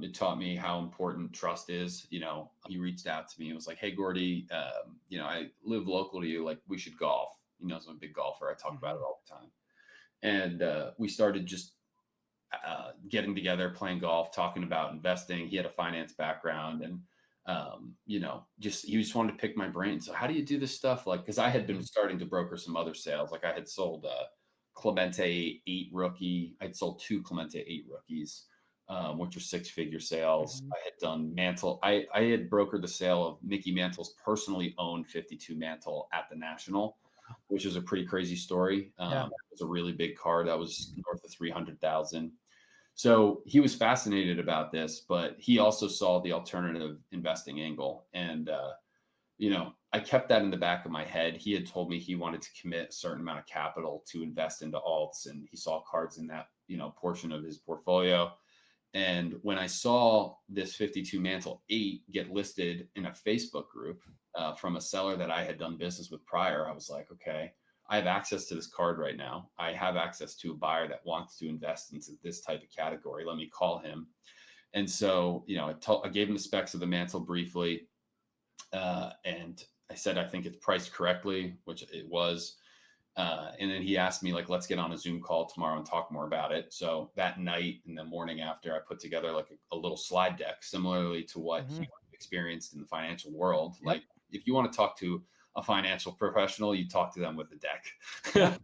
It taught me how important trust is. He reached out to me and was like, "Hey, Gordy, I live local to you. Like, we should golf." I'm a big golfer. I talk about it Mhm. all the time. And we started just getting together, playing golf, talking about investing. He had a finance background, and just he just wanted to pick my brain. So how do you do this stuff? Like, because I had been Mhm. starting to broker some other sales. Like I had sold Clemente 8 rookie. I'd sold two Clemente 8 rookies, which are six-figure sales. Mhm. I had done Mantle. I had brokered the sale of Mickey Mantle's personally owned 52 Mantle at the National, which is a pretty crazy story. Yeah. It was a really big card that was north of 300,000. So he was fascinated about this, but he also saw the alternative investing angle. And, I kept that in the back of my head. He had told me he wanted to commit a certain amount of capital to invest into alts, and he saw cards in that, portion of his portfolio. And when I saw this 52 Mantle 8 get listed in a Facebook group from a seller that I had done business with prior, I was like, okay, I have access to this card right now. I have access to a buyer that wants to invest into this type of category. Let me call him. And so, I gave him the specs of the Mantle briefly. And I said, I think it's priced correctly, which it was. And then he asked me, like, let's get on a Zoom call tomorrow and talk more about it. So that night and the morning after, I put together like a little slide deck, similarly to what he Mhm. experienced in the financial world. Yep. Like, if you want to talk to a financial professional, you talk to them with a deck. Yep.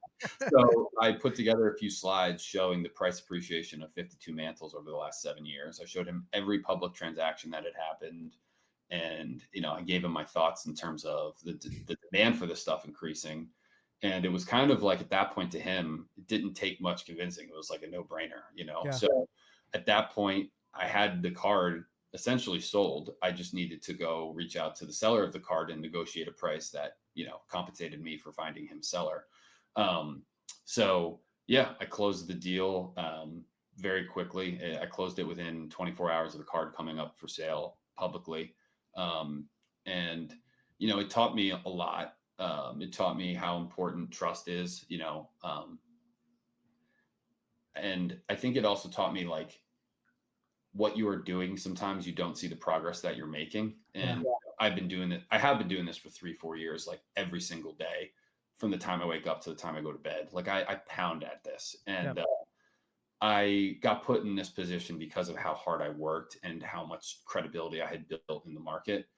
So I put together a few slides showing the price appreciation of 52 Mantles over the last 7 years. I showed him every public transaction that had happened. And, I gave him my thoughts in terms of the demand for this stuff increasing. And it was kind of like at that point to him, it didn't take much convincing. It was like a no brainer. Yeah. So at that point, I had the card essentially sold. I just needed to go reach out to the seller of the card and negotiate a price that, compensated me for finding him seller. Um, so yeah, I closed the deal very quickly. I closed it within 24 hours of the card coming up for sale publicly. Um, and, it taught me a lot. It taught me how important trust is, and I think it also taught me like what you are doing. Sometimes you don't see the progress that you're making. Yeah. And I've been doing it. I have been doing this for 3, 4 years, like every single day from the time I wake up to the time I go to bed. Like I pound at this, Yep. and I got put in this position because of how hard I worked and how much credibility I had built in the market.